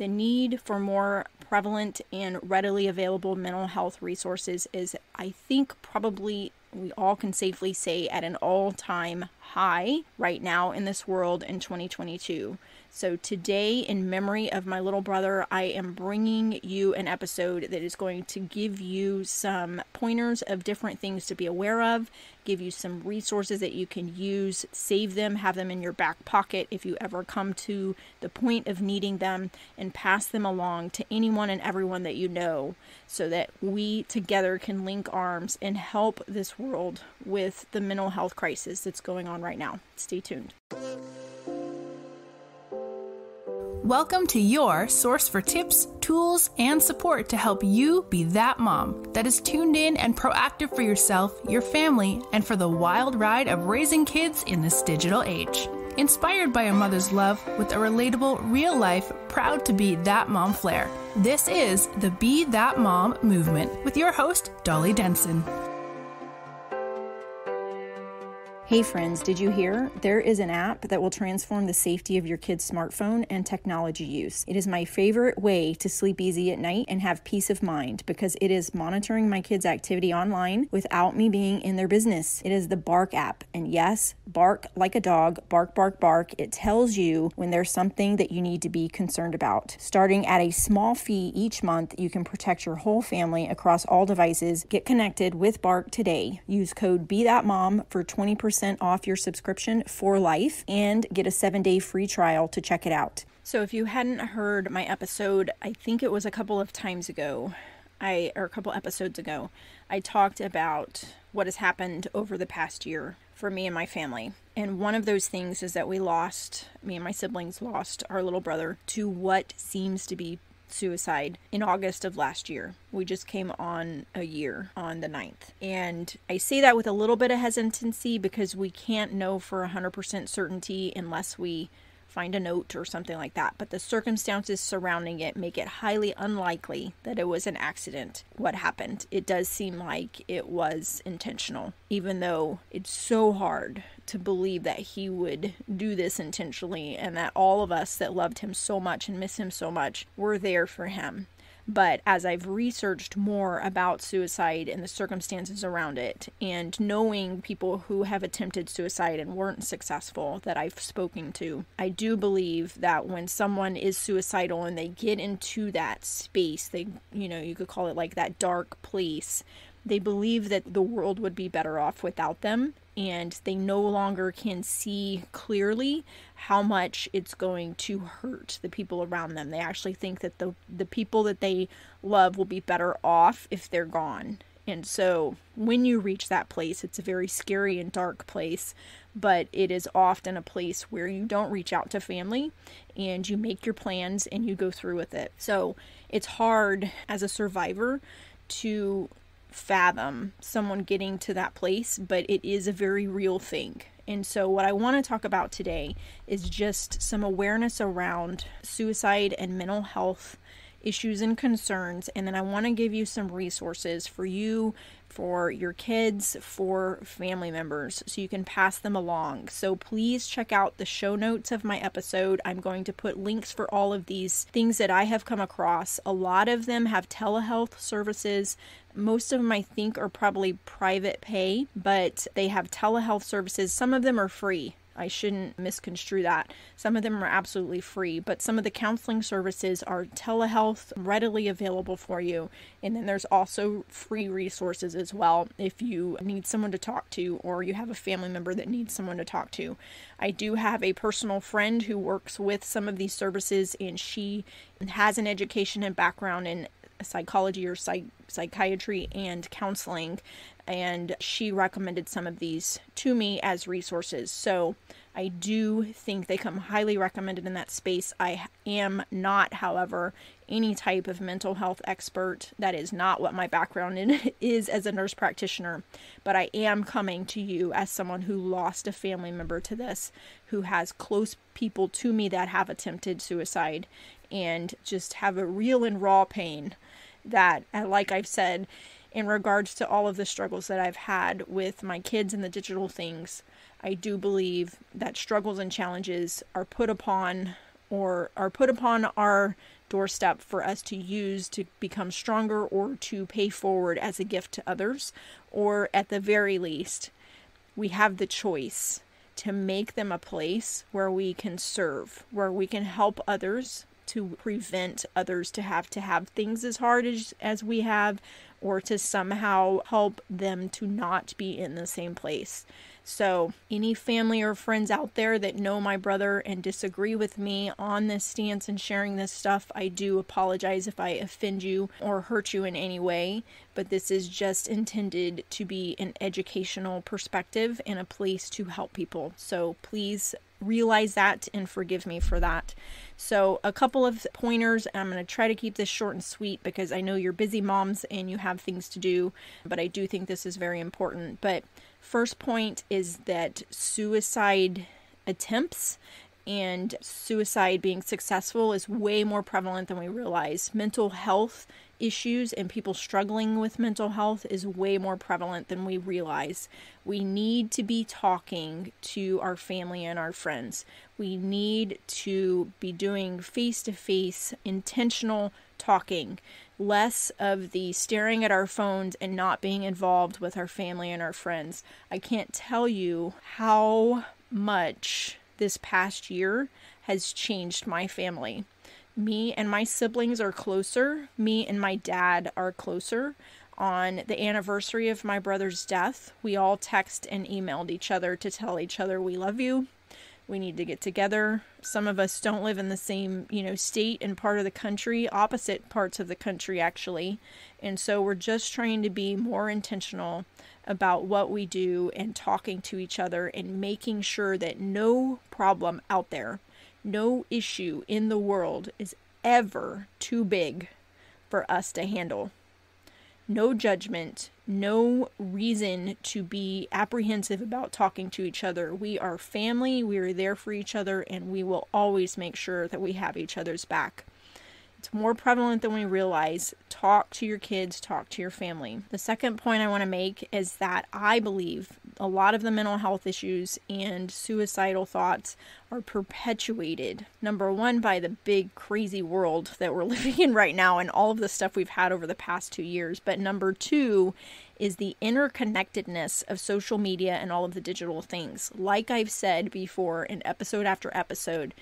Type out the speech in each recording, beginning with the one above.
The need for more prevalent and readily available mental health resources is, I think, probably we all can safely say at an all-time high right now in this world in 2022. So today, in memory of my little brother, I am bringing you an episode that is going to give you some pointers of different things to be aware of, give you some resources that you can use, save them, have them in your back pocket if you ever come to the point of needing them, and pass them along to anyone and everyone that you know so that we together can link arms and help this world with the mental health crisis that's going on right now. Stay tuned. Welcome to your source for tips, tools, and support to help you be that mom that is tuned in and proactive for yourself, your family, and for the wild ride of raising kids in this digital age. Inspired by a mother's love with a relatable, real-life, proud to be that mom flair. This is the Be That Mom movement with your host, Dolly Denson. Hey friends, did you hear? There is an app that will transform the safety of your kid's smartphone and technology use. It is my favorite way to sleep easy at night and have peace of mind because it is monitoring my kids' activity online without me being in their business. It is the Bark app. And yes, bark like a dog, bark, bark, bark. It tells you when there's something that you need to be concerned about. Starting at a small fee each month, you can protect your whole family across all devices. Get connected with Bark today. Use code BeThatMom for 20% off your subscription for life and get a 7-day free trial to check it out. So if you hadn't heard my episode, I think it was a couple episodes ago, I talked about what has happened over the past year for me and my family. And one of those things is that me and my siblings lost our little brother to what seems to be suicide in August of last year. We just came on a year on the 9th. And I say that with a little bit of hesitancy because we can't know for 100% certainty unless we find a note or something like that. But the circumstances surrounding it make it highly unlikely that it was an accident. What happened? It does seem like it was intentional, even though it's so hard to believe that he would do this intentionally and that all of us that loved him so much and miss him so much were there for him. But as I've researched more about suicide and the circumstances around it, and knowing people who have attempted suicide and weren't successful that I've spoken to, I do believe that when someone is suicidal and they get into that space, you could call it like that dark place, they believe that the world would be better off without them, and they no longer can see clearly how much it's going to hurt the people around them. They actually think that the people that they love will be better off if they're gone. And so when you reach that place, it's a very scary and dark place, but it is often a place where you don't reach out to family and you make your plans and you go through with it. So it's hard as a survivor to fathom someone getting to that place, but it is a very real thing. And so what I want to talk about today is just some awareness around suicide and mental health issues and concerns, and then I want to give you some resources for you, for your kids, for family members, so you can pass them along. So please check out the show notes of my episode. I'm going to put links for all of these things that I have come across. A lot of them have telehealth services. Most of them, I think, are probably private pay, but they have telehealth services. Some of them are free. I shouldn't misconstrue that. Some of them are absolutely free, but some of the counseling services are telehealth, readily available for you. And then there's also free resources as well if you need someone to talk to or you have a family member that needs someone to talk to. I do have a personal friend who works with some of these services, and she has an education and background in psychology or psychiatry and counseling, and she recommended some of these to me as resources. So I do think they come highly recommended in that space. I am not, however, any type of mental health expert. That is not what my background is as a nurse practitioner, but I am coming to you as someone who lost a family member to this, who has close people to me that have attempted suicide and just have a real and raw pain that, like I've said, in regards to all of the struggles that I've had with my kids and the digital things, I do believe that struggles and challenges are put upon our doorstep for us to use to become stronger or to pay forward as a gift to others. Or at the very least, we have the choice to make them a place where we can serve, where we can help others, to prevent others to have things as hard as we have, or to somehow help them to not be in the same place. So any family or friends out there that know my brother and disagree with me on this stance and sharing this stuff, I do apologize if I offend you or hurt you in any way, but this is just intended to be an educational perspective and a place to help people. So please realize that and forgive me for that. So a couple of pointers. I'm going to try to keep this short and sweet because I know you're busy moms and you have things to do, but I do think this is very important. But first point is that suicide attempts and suicide being successful is way more prevalent than we realize. Mental health issues and people struggling with mental health is way more prevalent than we realize. We need to be talking to our family and our friends. We need to be doing face-to-face, intentional talking. Less of the staring at our phones and not being involved with our family and our friends. I can't tell you how much this past year has changed my family. Me and my siblings are closer. Me and my dad are closer. On the anniversary of my brother's death, we all text and emailed each other to tell each other we love you. We need to get together. Some of us don't live in the same, state and part of the country, opposite parts of the country actually. And so we're just trying to be more intentional about what we do and talking to each other and making sure that no problem out there, no issue in the world is ever too big for us to handle. No judgment, no reason to be apprehensive about talking to each other. We are family, we are there for each other, and we will always make sure that we have each other's back. It's more prevalent than we realize. Talk to your kids, talk to your family. The second point I want to make is that I believe a lot of the mental health issues and suicidal thoughts are perpetuated, number one, by the big crazy world that we're living in right now and all of the stuff we've had over the past 2 years. But number two is the interconnectedness of social media and all of the digital things. Like I've said before in episode after episode,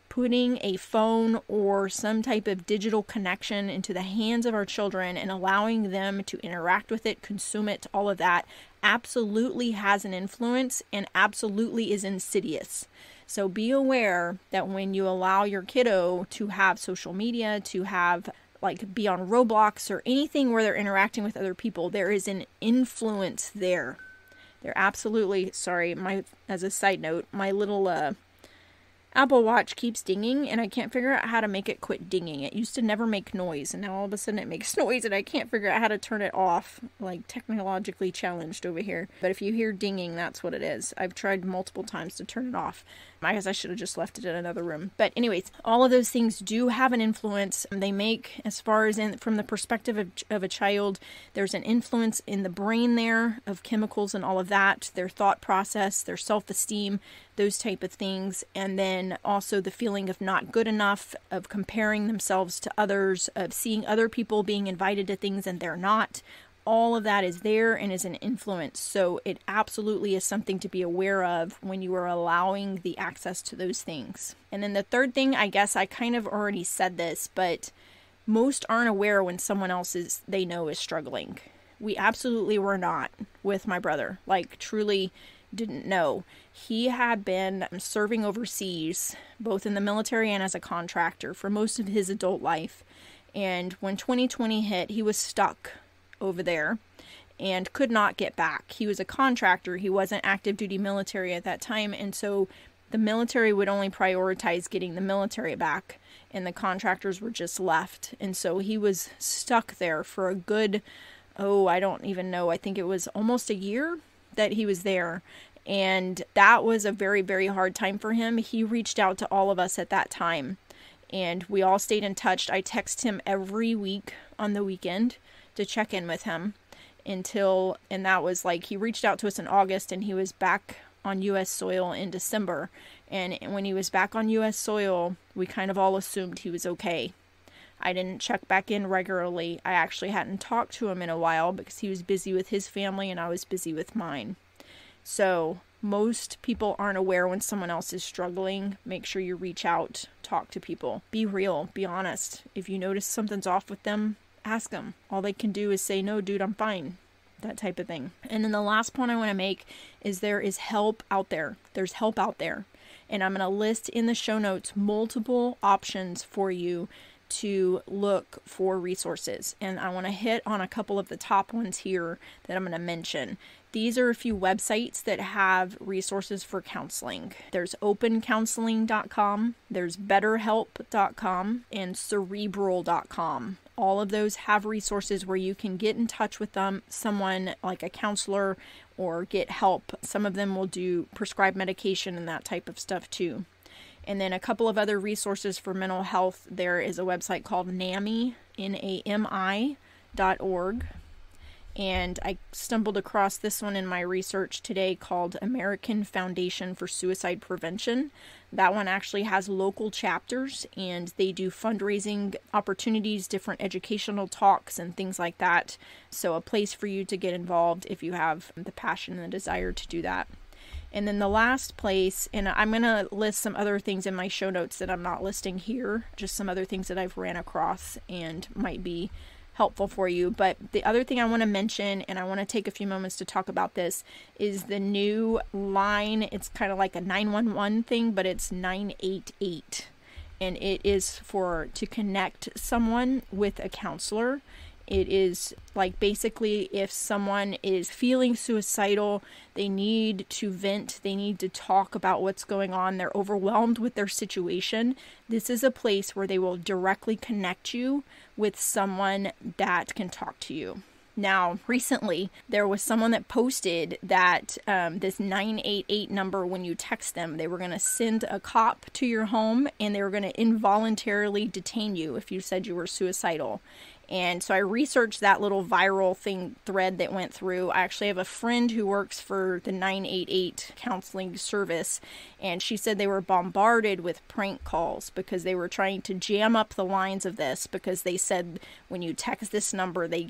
putting a phone or some type of digital connection into the hands of our children and allowing them to interact with it, consume it, all of that absolutely has an influence and absolutely is insidious. So be aware that when you allow your kiddo to have social media, to have be on Roblox or anything where they're interacting with other people, there is an influence there. They're absolutely, as a side note, my little Apple Watch keeps dinging and I can't figure out how to make it quit dinging. It used to never make noise and now all of a sudden it makes noise and I can't figure out how to turn it off. Technologically challenged over here. But if you hear dinging, that's what it is. I've tried multiple times to turn it off. I guess I should have just left it in another room. But anyways, all of those things do have an influence. They make, as far as from the perspective of a child, there's an influence in the brain there of chemicals and all of that, their thought process, their self-esteem, those type of things. And then also the feeling of not good enough, of comparing themselves to others, of seeing other people being invited to things and they're not. All of that is there and is an influence. So it absolutely is something to be aware of when you are allowing the access to those things. And then the third thing, I guess I kind of already said this, but most aren't aware when someone else they know is struggling. We absolutely were not with my brother. Truly didn't know. He had been serving overseas, both in the military and as a contractor for most of his adult life. And when 2020 hit, he was stuck over there and could not get back. He was a contractor. He wasn't active duty military at that time. And so the military would only prioritize getting the military back and the contractors were just left. And so he was stuck there for a good, I don't even know. I think it was almost a year that he was there. And that was a very, very hard time for him. He reached out to all of us at that time and we all stayed in touch. I text him every week on the weekend to check in with him and that was he reached out to us in August and he was back on U.S. soil in December. And when he was back on U.S. soil, we kind of all assumed he was okay. I didn't check back in regularly. I actually hadn't talked to him in a while because he was busy with his family and I was busy with mine. So most people aren't aware when someone else is struggling. Make sure you reach out, talk to people. Be real, be honest. If you notice something's off with them, ask them. All they can do is say, no, dude, I'm fine. That type of thing. And then the last point I want to make is there is help out there. There's help out there. And I'm going to list in the show notes multiple options for you to look for resources. And I want to hit on a couple of the top ones here that I'm going to mention. These are a few websites that have resources for counseling. There's opencounseling.com, there's betterhelp.com, and cerebral.com. All of those have resources where you can get in touch with someone like a counselor or get help. Some of them will do prescribed medication and that type of stuff too. And then a couple of other resources for mental health. There is a website called NAMI, NAMI.org. And I stumbled across this one in my research today called American Foundation for Suicide Prevention. That one actually has local chapters and they do fundraising opportunities, different educational talks and things like that. So a place for you to get involved if you have the passion and the desire to do that. And then the last place, and I'm going to list some other things in my show notes that I'm not listing here, just some other things that I've ran across and might be helpful for you. But the other thing I want to mention, and I want to take a few moments to talk about this, is the new line. It's kind of like a 911 thing, but it's 988. And it is to connect someone with a counselor. It is like basically if someone is feeling suicidal, they need to vent, they need to talk about what's going on, they're overwhelmed with their situation. This is a place where they will directly connect you with someone that can talk to you. Now, recently, there was someone that posted that this 988 number, when you text them, they were going to send a cop to your home and they were going to involuntarily detain you if you said you were suicidal. And so I researched that little viral thread that went through. I actually have a friend who works for the 988 counseling service, and she said they were bombarded with prank calls because they were trying to jam up the lines of this, because they said when you text this number, they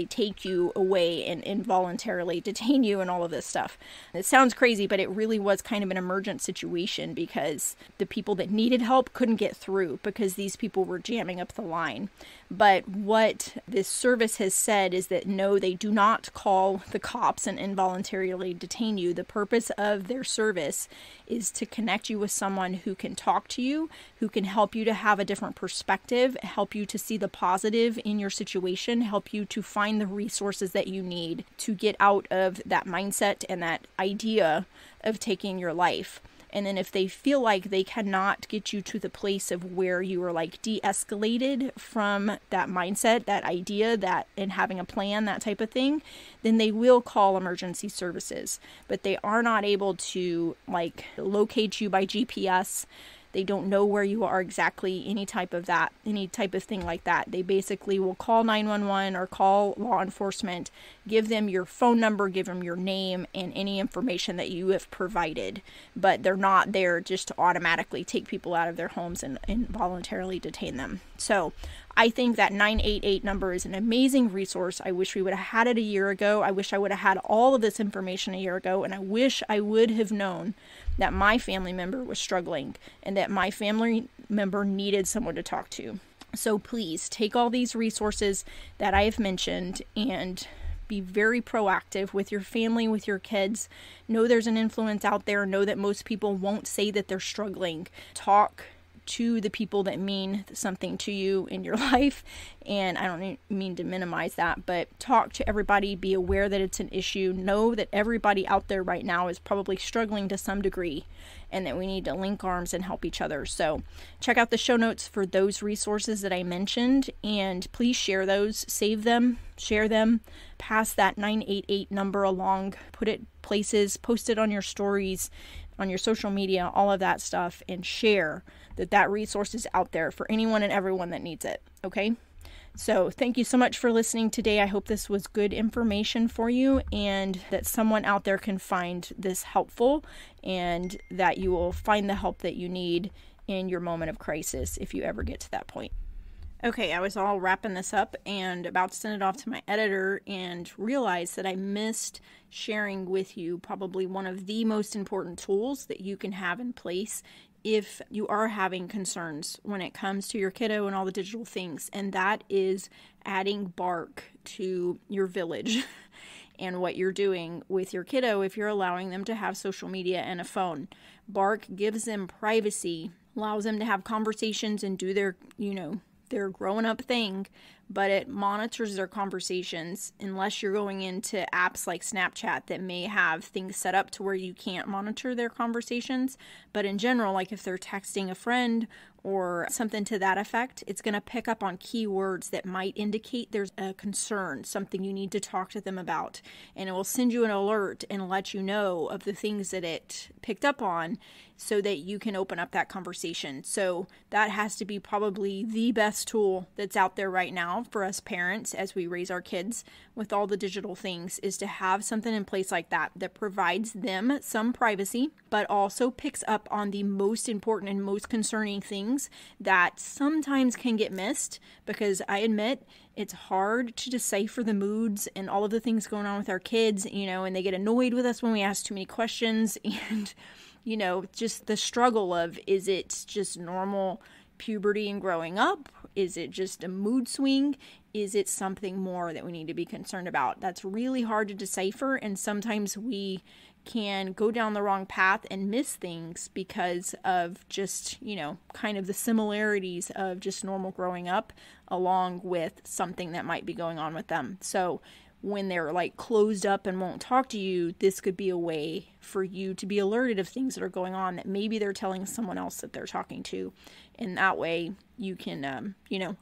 take you away and involuntarily detain you and all of this stuff. It sounds crazy, but it really was kind of an emergent situation because the people that needed help couldn't get through because these people were jamming up the line. But what this service has said is that no, they do not call the cops and involuntarily detain you. The purpose of their service is to connect you with someone who can talk to you, who can help you to have a different perspective, help you to see the positive in your situation, help you to find the resources that you need to get out of that mindset and that idea of taking your life. And then if they feel like they cannot get you to the place of where you are like de-escalated from that mindset, that idea, that and having a plan, that type of thing, then they will call emergency services. But they are not able to like locate you by GPS. They don't know where you are exactly, any type of thing like that. They basically will call 911 or call law enforcement, give them your phone number, give them your name and any information that you have provided. But they're not there just to automatically take people out of their homes and voluntarily detain them. So I think that 988 number is an amazing resource. I wish we would have had it a year ago. I wish I would have had all of this information a year ago. And I wish I would have known that my family member was struggling and that my family member needed someone to talk to. So please take all these resources that I have mentioned and be very proactive with your family, with your kids. Know there's an influence out there. Know that most people won't say that they're struggling. Talk to the people that mean something to you in your life. And I don't mean to minimize that, but talk to everybody, be aware that it's an issue. Know that everybody out there right now is probably struggling to some degree and that we need to link arms and help each other. So check out the show notes for those resources that I mentioned, and please share those, save them, share them, pass that 988 number along, put it places, post it on your stories, on your social media, all of that stuff, and share that resource is out there for anyone and everyone that needs it. Okay? So thank you so much for listening today. I hope this was good information for you and that someone out there can find this helpful and that you will find the help that you need in your moment of crisis if you ever get to that point. Okay, I was all wrapping this up and about to send it off to my editor and realized that I missed sharing with you probably one of the most important tools that you can have in place if you are having concerns when it comes to your kiddo and all the digital things, and that is adding bark to your village and what you're doing with your kiddo if you're allowing them to have social media and a phone. Bark gives them privacy, allows them to have conversations and do their, their growing up thing, but it monitors their conversations unless you're going into apps like Snapchat that may have things set up to where you can't monitor their conversations. But in general, like if they're texting a friend or something to that effect, it's going to pick up on keywords that might indicate there's a concern, something you need to talk to them about. And it will send you an alert and let you know of the things that it picked up on so that you can open up that conversation. So that has to be probably the best tool that's out there right now for us parents as we raise our kids with all the digital things, is to have something in place like that that provides them some privacy, but also picks up on the most important and most concerning things that sometimes can get missed, because I admit it's hard to decipher the moods and all of the things going on with our kids, and they get annoyed with us when we ask too many questions, and just the struggle of, is it just normal puberty and growing up? Is it just a mood swing? Is it something more that we need to be concerned about? That's really hard to decipher, and sometimes we can go down the wrong path and miss things because of just, kind of the similarities of just normal growing up along with something that might be going on with them. So when they're like closed up and won't talk to you, this could be a way for you to be alerted of things that are going on that maybe they're telling someone else that they're talking to. And that way you can,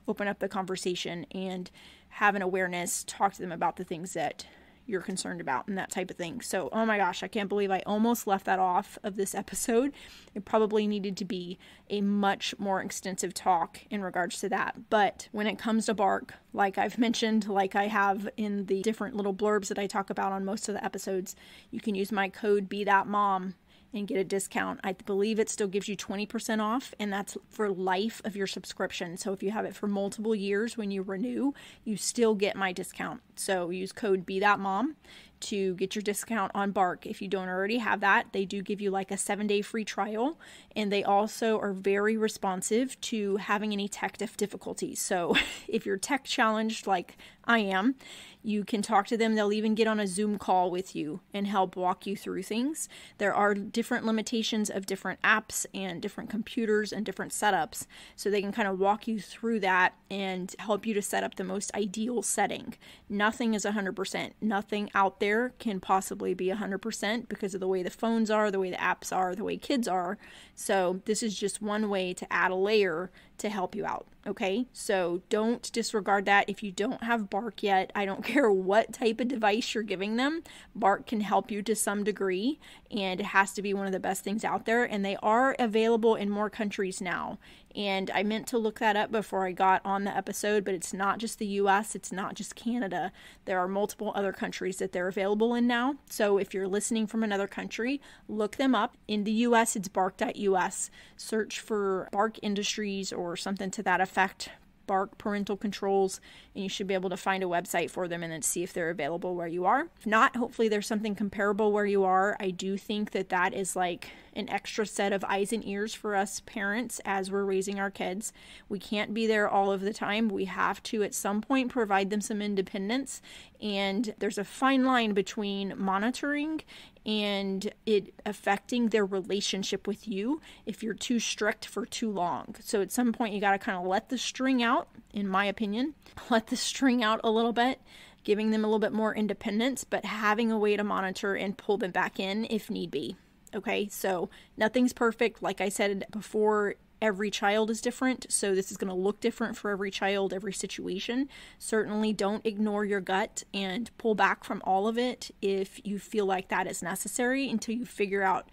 open up the conversation and have an awareness, talk to them about the things that you're concerned about and that type of thing. So, oh my gosh, I can't believe I almost left that off of this episode. It probably needed to be a much more extensive talk in regards to that. But when it comes to bark, like I've mentioned, like I have in the different little blurbs that I talk about on most of the episodes, you can use my code BeThatMom and get a discount. I believe it still gives you 20% off, and that's for life of your subscription. So if you have it for multiple years, when you renew, you still get my discount. So use code BeThatMom to get your discount on Bark. If you don't already have that, they do give you like a 7-day free trial, and they also are very responsive to having any tech difficulties. So if you're tech challenged like I am, you can talk to them. They'll even get on a Zoom call with you and help walk you through things. There are different limitations of different apps and different computers and different setups, so they can kind of walk you through that and help you to set up the most ideal setting. Nothing is 100%. Nothing out there can possibly be 100% because of the way the phones are, the way the apps are, the way kids are. So this is just one way to add a layer to help you out. Okay, so don't disregard that. If you don't have Bark yet, I don't care what type of device you're giving them, Bark can help you to some degree, and it has to be one of the best things out there. And they are available in more countries now. And I meant to look that up before I got on the episode, but it's not just the US, it's not just Canada. There are multiple other countries that they're available in now. So if you're listening from another country, look them up. In the US, it's bark.us. Search for Bark Industries or something to that effect, Bark parental controls, and you should be able to find a website for them and then see if they're available where you are. If not, hopefully there's something comparable where you are. I do think that that is like an extra set of eyes and ears for us parents as we're raising our kids. We can't be there all of the time. We have to at some point provide them some independence, and there's a fine line between monitoring and it affecting their relationship with you if you're too strict for too long. So at some point you got to kind of let the string out, in my opinion, let the string out a little bit, giving them a little bit more independence, but having a way to monitor and pull them back in if need be. Okay, so nothing's perfect. Like I said before, every child is different, so this is going to look different for every child, every situation. Certainly don't ignore your gut and pull back from all of it if you feel like that is necessary until you figure out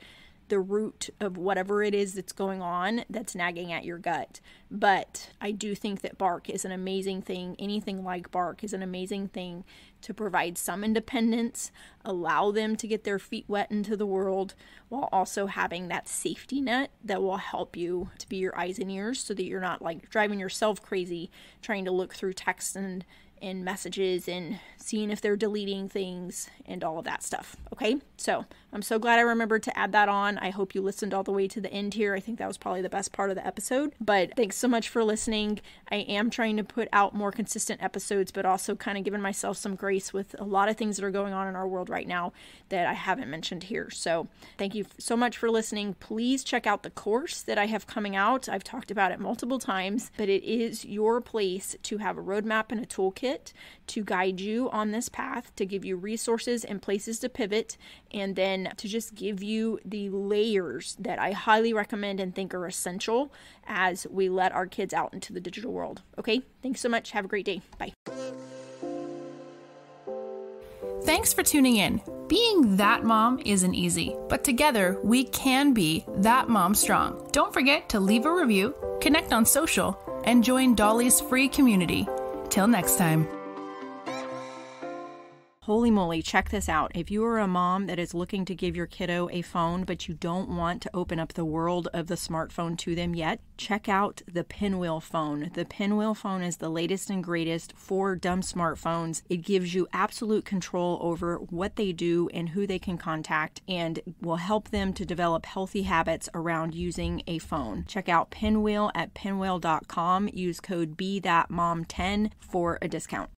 the root of whatever it is that's going on that's nagging at your gut. But I do think that bark is an amazing thing. Anything like bark is an amazing thing to provide some independence, allow them to get their feet wet into the world, while also having that safety net that will help you to be your eyes and ears, so that you're not like driving yourself crazy trying to look through text and messages and seeing if they're deleting things and all of that stuff. Okay, so I'm so glad I remembered to add that on. I hope you listened all the way to the end here. I think that was probably the best part of the episode, but thanks so much for listening. I am trying to put out more consistent episodes, but also kind of giving myself some grace with a lot of things that are going on in our world right now that I haven't mentioned here. So thank you so much for listening. Please check out the course that I have coming out. I've talked about it multiple times, but it is your place to have a roadmap and a toolkit to guide you on this path, to give you resources and places to pivot, and then to just give you the layers that I highly recommend and think are essential as we let our kids out into the digital world. Okay, thanks so much. Have a great day. Bye. Thanks for tuning in. Being that mom isn't easy, but together we can be that mom strong. Don't forget to leave a review, connect on social, and join Dolly's free community. Till next time. Holy moly, check this out. If you are a mom that is looking to give your kiddo a phone, but you don't want to open up the world of the smartphone to them yet, check out the Pinwheel phone. The Pinwheel phone is the latest and greatest for dumb smartphones. It gives you absolute control over what they do and who they can contact, and will help them to develop healthy habits around using a phone. Check out Pinwheel at pinwheel.com. Use code BeThatMom10 for a discount.